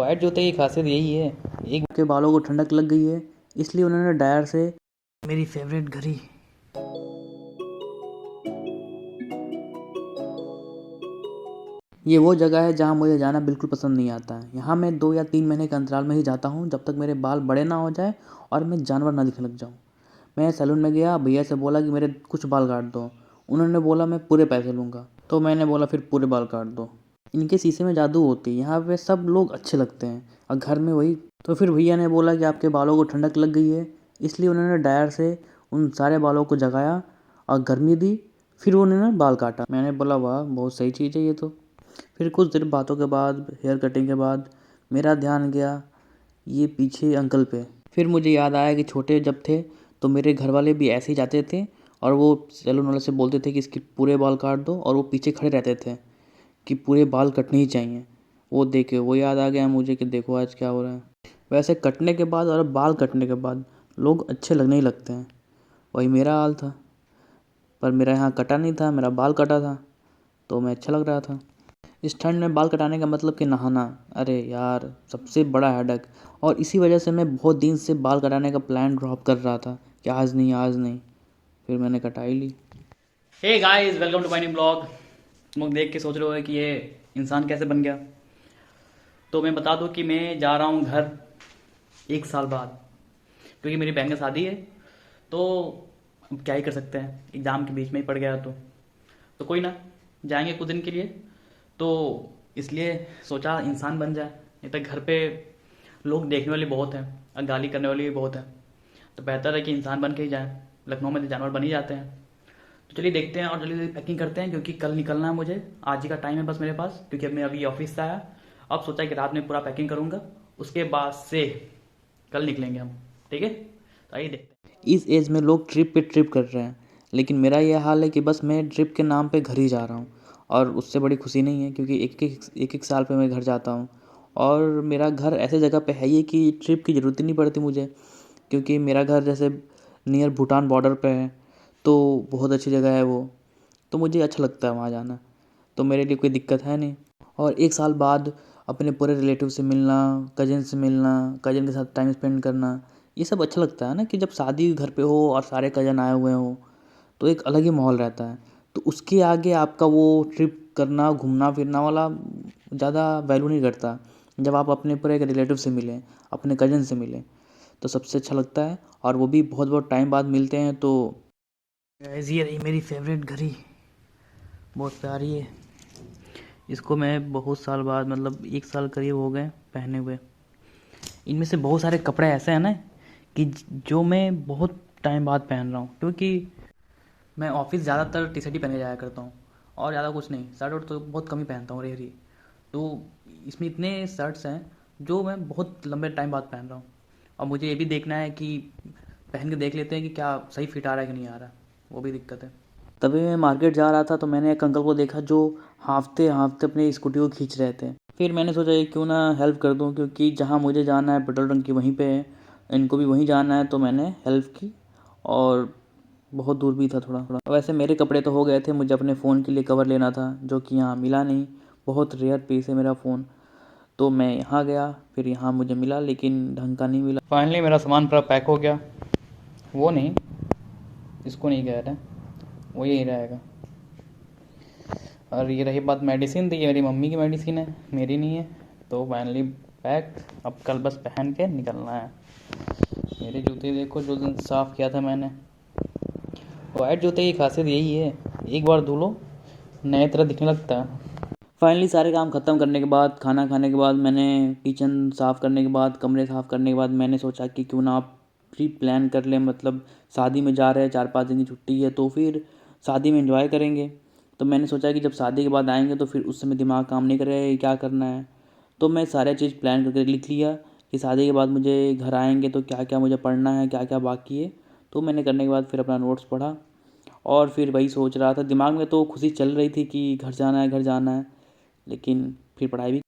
White जूते की खासियत यही है, एक के बालों को ठंडक लग गई है, इसलिए उन्होंने डायर से मेरी फेवरेट घड़ी। ये वो जगह है जहाँ मुझे जाना बिल्कुल पसंद नहीं आता है। यहाँ मैं 2 या 3 महीने के अंतराल में ही जाता हूँ, जब तक मेरे बाल बड़े ना हो जाए और मैं जानवर ना दिखने लग जाऊँ। मैं सैलून में गया, भैया से बोला कि मेरे कुछ बाल काट दो। उन्होंने बोला मैं पूरे पैसे लूँगा, तो मैंने बोला फिर पूरे बाल काट दो। इनके शीशे में जादू होती है, यहाँ पे सब लोग अच्छे लगते हैं और घर में वही। तो फिर भैया ने बोला कि आपके बालों को ठंडक लग गई है, इसलिए उन्होंने डायर से उन सारे बालों को जगाया और गर्मी दी, फिर उन्होंने बाल काटा। मैंने बोला वाह, बहुत सही चीज़ है ये तो। फिर कुछ देर बातों के बाद, हेयर कटिंग के बाद मेरा ध्यान गया ये पीछे अंकल पे। फिर मुझे याद आया कि छोटे जब थे तो मेरे घर वाले भी ऐसे ही जाते थे और वो सैलून वाले से बोलते थे कि इसके पूरे बाल काट दो, और वो पीछे खड़े रहते थे कि पूरे बाल कटने ही चाहिए। वो देखे वो याद आ गया मुझे कि देखो आज क्या हो रहा है। वैसे कटने के बाद और बाल कटने के बाद लोग अच्छे लगने ही लगते हैं, वही मेरा हाल था। पर मेरा यहाँ कटा नहीं था, मेरा बाल कटा था, तो मैं अच्छा लग रहा था। इस ठंड में बाल कटाने का मतलब कि नहाना, अरे यार सबसे बड़ा हेडेक। और इसी वजह से मैं बहुत दिन से बाल कटाने का प्लान ड्रॉप कर रहा था कि आज नहीं आज नहीं, फिर मैंने कटा ही ली। Hey guys, welcome to my new blog. तुम लोग देख के सोच रहे हो कि ये इंसान कैसे बन गया। तो मैं बता दूं कि मैं जा रहा हूँ घर 1 साल बाद, क्योंकि मेरी बहन की शादी है। तो अब क्या ही कर सकते हैं, एग्ज़ाम के बीच में ही पड़ गया तो कोई ना, जाएंगे कुछ दिन के लिए। तो इसलिए सोचा इंसान बन जाए, नहीं तो घर पे लोग देखने वाले बहुत हैं और गाली करने वाले भी बहुत हैं। तो बेहतर है कि इंसान बन के ही जाएं। लखनऊ में तो जानवर बन ही जाते हैं। तो चलिए देखते हैं और जल्दी जल्दी पैकिंग करते हैं, क्योंकि कल निकलना है मुझे। आज ही का टाइम है बस मेरे पास, क्योंकि अब मैं अभी ऑफिस से आया। अब सोचा कि रात में पूरा पैकिंग करूँगा, उसके बाद से कल निकलेंगे हम। ठीक है, तो आइए देखते हैं। इस एज में लोग ट्रिप पे ट्रिप कर रहे हैं, लेकिन मेरा ये हाल है कि बस मैं ट्रिप के नाम पे घर ही जा रहा हूँ। और उससे बड़ी खुशी नहीं है, क्योंकि एक साल पे मैं घर जाता हूँ। और मेरा घर ऐसे जगह पे है ये कि ट्रिप की ज़रूरत ही नहीं पड़ती मुझे, क्योंकि मेरा घर जैसे नियर भूटान बॉर्डर पे है, तो बहुत अच्छी जगह है वो। तो मुझे अच्छा लगता है वहाँ जाना, तो मेरे लिए कोई दिक्कत है नहीं। और 1 साल बाद अपने पूरे रिलेटिव से मिलना, कज़न से मिलना, कज़न के साथ टाइम स्पेंड करना, ये सब अच्छा लगता है ना। कि जब शादी घर पे हो और सारे कज़न आए हुए हों, तो एक अलग ही माहौल रहता है। तो उसके आगे आपका वो ट्रिप करना, घूमना फिरना वाला ज़्यादा वैल्यू नहीं करता। जब आप अपने पूरे एक रिलेटिव से मिलें, अपने कज़न से मिलें, तो सबसे अच्छा लगता है। और वो भी बहुत बहुत टाइम बाद मिलते हैं। तो ये रही मेरी फेवरेट घड़ी, बहुत प्यारी है। इसको मैं बहुत साल बाद, मतलब 1 साल करीब हो गए पहने हुए। इनमें से बहुत सारे कपड़े ऐसे हैं ना कि जो मैं बहुत टाइम बाद पहन रहा हूँ, क्योंकि मैं ऑफिस ज़्यादातर टी शर्ट ही पहने जाया करता हूँ और ज़्यादा कुछ नहीं। शर्ट वर्ट तो बहुत कम ही पहनता हूँ, रेयरी। तो इसमें इतने शर्ट्स हैं जो मैं बहुत लंबे टाइम बाद पहन रहा हूँ। और मुझे ये भी देखना है कि पहन के देख लेते हैं कि क्या सही फिट आ रहा है कि नहीं आ रहा, वो भी दिक्कत है। तभी मैं मार्केट जा रहा था तो मैंने एक अंकल को देखा जो हाँफते हाँफते अपनी स्कूटी को खींच रहे थे। फिर मैंने सोचा ये क्यों ना हेल्प कर दूँ, क्योंकि जहाँ मुझे जाना है पेट्रोल टंकी वहीं पे है, इनको भी वहीं जाना है, तो मैंने हेल्प की। और बहुत दूर भी था थोड़ा थोड़ा। वैसे मेरे कपड़े तो हो गए थे, मुझे अपने फ़ोन के लिए कवर लेना था, जो कि यहाँ मिला नहीं। बहुत रेयर पीस है मेरा फ़ोन। तो मैं यहाँ गया, फिर यहाँ मुझे मिला, लेकिन ढंग का नहीं मिला। फाइनली मेरा सामान पूरा पैक हो गया। वो नहीं, इसको नहीं कह रहे, वो यही रहेगा। और ये रही बात मेडिसिन, तो ये मेरी मम्मी की मेडिसिन है, मेरी नहीं है। तो फाइनली पैक, अब कल बस पहन के निकलना है। मेरे जूते देखो, जो दिन साफ़ किया था मैंने। वाइट जूते की खासियत यही है, एक बार धो लो नए तरह दिखने लगता है। फाइनली सारे काम ख़त्म करने के बाद, खाना खाने के बाद, मैंने किचन साफ़ करने के बाद, कमरे साफ़ करने के बाद, मैंने सोचा कि क्यों ना आप प्री प्लान कर लें। मतलब शादी में जा रहे हैं, 4-5 दिन की छुट्टी है, तो फिर शादी में एंजॉय करेंगे। तो मैंने सोचा कि जब शादी के बाद आएंगे तो फिर उस समय दिमाग काम नहीं करेगा क्या करना है। तो मैं सारे चीज़ प्लान करके लिख लिया कि शादी के बाद मुझे घर आएंगे तो क्या क्या मुझे पढ़ना है, क्या क्या बाकी है। तो मैंने करने के बाद फिर अपना नोट्स पढ़ा, और फिर वही सोच रहा था। दिमाग में तो खुशी चल रही थी कि घर जाना है घर जाना है, लेकिन फिर पढ़ाई भी